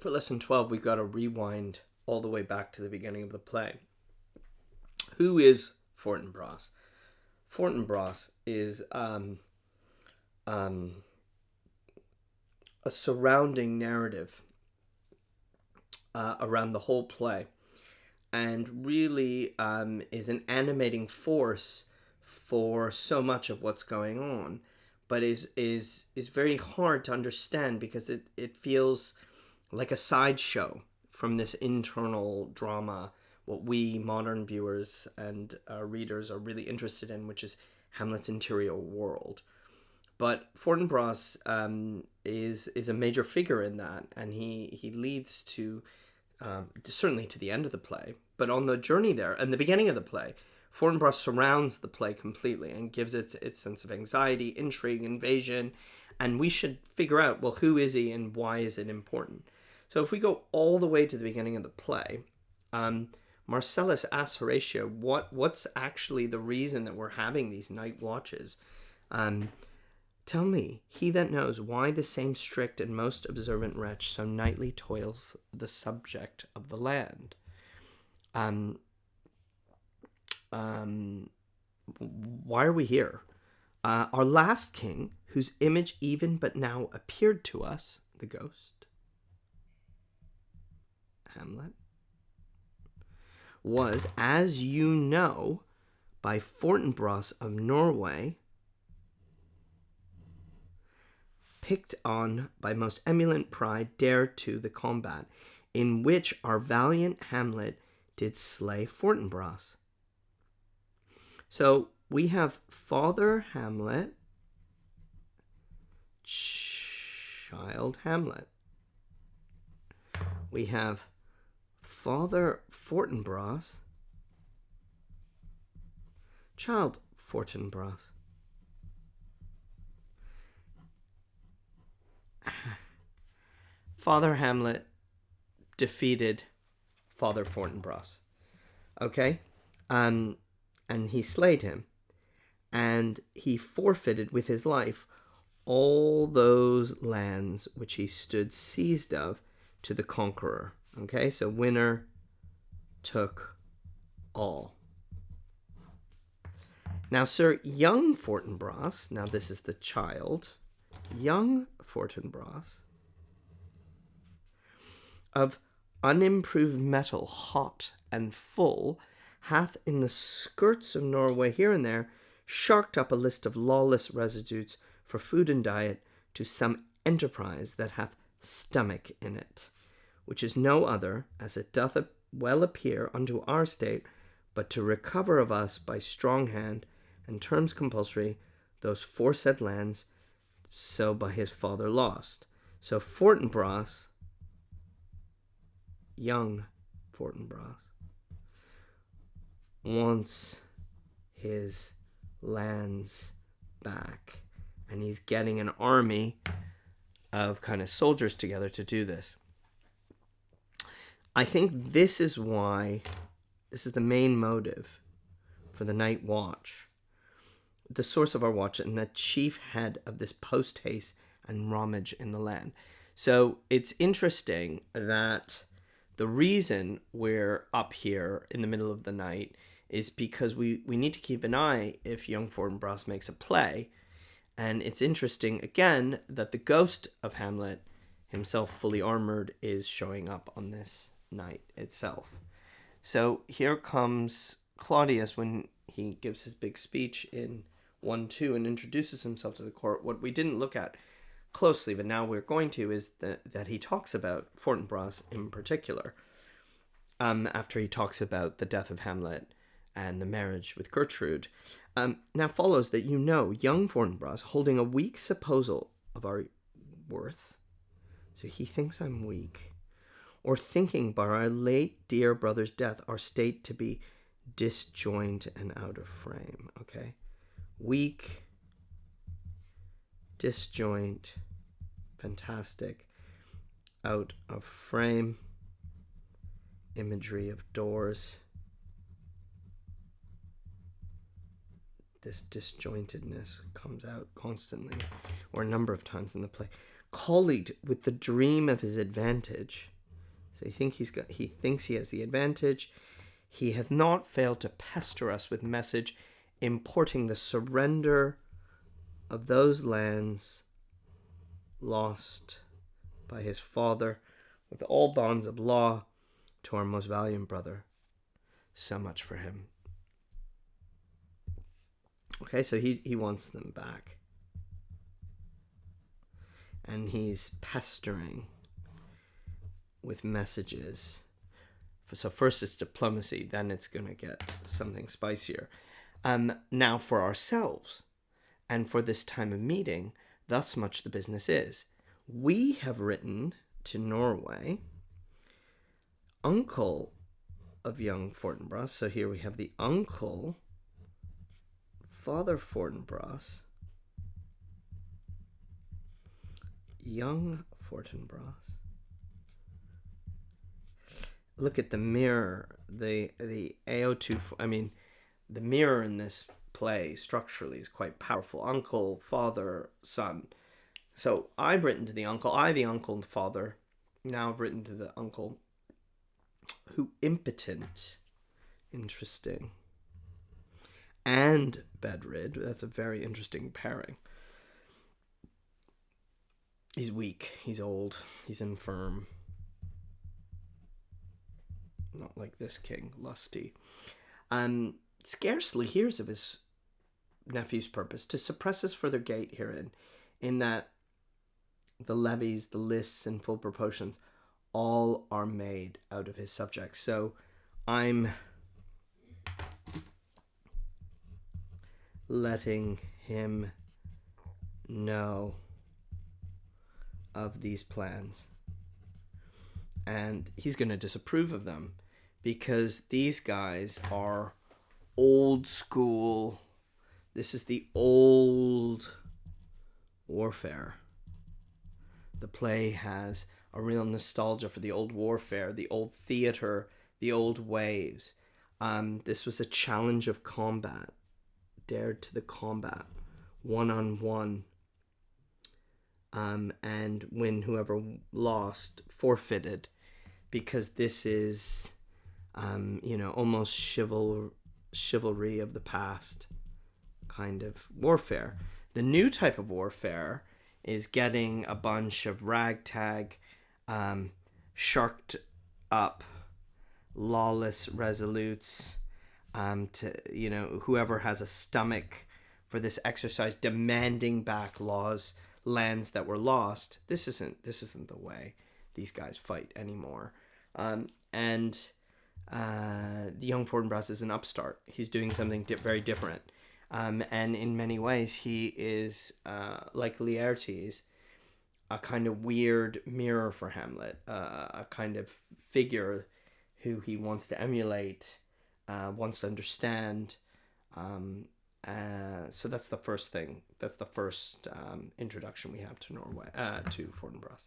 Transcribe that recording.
For lesson 12, we've got to rewind all the way back to the beginning of the play. Who is Fortinbras? Fortinbras is a surrounding narrative around the whole play, and really is an animating force for so much of what's going on, but is very hard to understand because it feels like a sideshow from this internal drama, what we modern viewers and readers are really interested in, which is Hamlet's interior world. But Fortinbras is a major figure in that, and he leads to certainly to the end of the play, but on the journey there and the beginning of the play, Fortinbras surrounds the play completely and gives it its sense of anxiety, intrigue, invasion, and we should figure out, well, who is he and why is it important? So if we go all the way to the beginning of the play, Marcellus asks Horatio, what's actually the reason that we're having these night watches? Tell me, he that knows why the same strict and most observant wretch so nightly toils the subject of the land. Why are we here? Our last king, whose image even but now appeared to us, the ghost, Hamlet, was, as you know, by Fortinbras of Norway, picked on by most eminent pride, dared to the combat, in which our valiant Hamlet did slay Fortinbras. So we have Father Hamlet, Child Hamlet. We have Father Fortinbras, Child Fortinbras. Father Hamlet defeated Father Fortinbras. Okay? And he slayed him. And he forfeited with his life all those lands which he stood seized of to the conqueror. Okay? So winner took all. Now, Sir Young Fortinbras, now this is the child, Young Fortinbras, of unimproved metal, hot and full, hath in the skirts of Norway here and there sharked up a list of lawless residues for food and diet to some enterprise that hath stomach in it, which is no other, as it doth well appear unto our state, but to recover of us by strong hand and terms compulsory those foresaid lands, so by his father lost. So Fortinbras, Young Fortinbras, wants his lands back, and he's getting an army of kind of soldiers together to do this. I think this is the main motive for the night watch, the source of our watch, and the chief head of this post-haste and rummage in the land. So it's interesting that the reason we're up here in the middle of the night is because we need to keep an eye if young Fortinbras makes a play. And it's interesting, again, that the ghost of Hamlet, himself fully armored, is showing up on this night itself. So here comes Claudius when he gives his big speech in 1-2 and introduces himself to the court. What we didn't look at closely, but now we're going to, is that he talks about Fortinbras in particular, after he talks about the death of Hamlet and the marriage with Gertrude. Now follows that young Fortinbras, holding a weak supposal of our worth, so he thinks I'm weak, or thinking by our late dear brother's death our state to be disjoint and out of frame. Okay? Weak, disjoint, fantastic, out of frame, imagery of doors. This disjointedness comes out constantly, or a number of times in the play. colleagued with the dream of his advantage. So he thinks he has the advantage. He hath not failed to pester us with message importing the surrender of those lands lost by his father with all bonds of law to our most valiant brother. So much for him. Okay, so he wants them back. And he's pestering with messages. So first it's diplomacy, then it's going to get something spicier. Now for ourselves, and for this time of meeting, thus much the business is. We have written to Norway, uncle of young Fortinbras. So here we have the uncle, Father Fortinbras, young Fortinbras. Look at the mirror, the AO2, the mirror in this play structurally is quite powerful. Uncle, father, son. So I've written to the uncle, the uncle and father. Now I've written to the uncle who impotent. Interesting. And bedrid. That's a very interesting pairing. He's weak. He's old. He's infirm. Not like this king, lusty. Scarcely hears of his nephew's purpose to suppress his further gait herein, in that the levies, the lists, in full proportions, all are made out of his subjects. So I'm letting him know of these plans. And he's going to disapprove of them because these guys are old school. This is the old warfare. The play has a real nostalgia for the old warfare, the old theater, the old ways. This was a challenge of combat, dared to the combat, one-on-one. And when whoever lost forfeited, because this is, almost chivalry of the past kind of warfare. The new type of warfare is getting a bunch of ragtag, sharked up, lawless resolutes, whoever has a stomach for this exercise, demanding back lands that were lost. This isn't the way these guys fight anymore. The young Fortinbras is an upstart. He's doing something very different. And in many ways, he is, like Laertes, a kind of weird mirror for Hamlet, a kind of figure who he wants to emulate, wants to understand. So that's the first thing. That's the first introduction we have to Norway, to Fortinbras.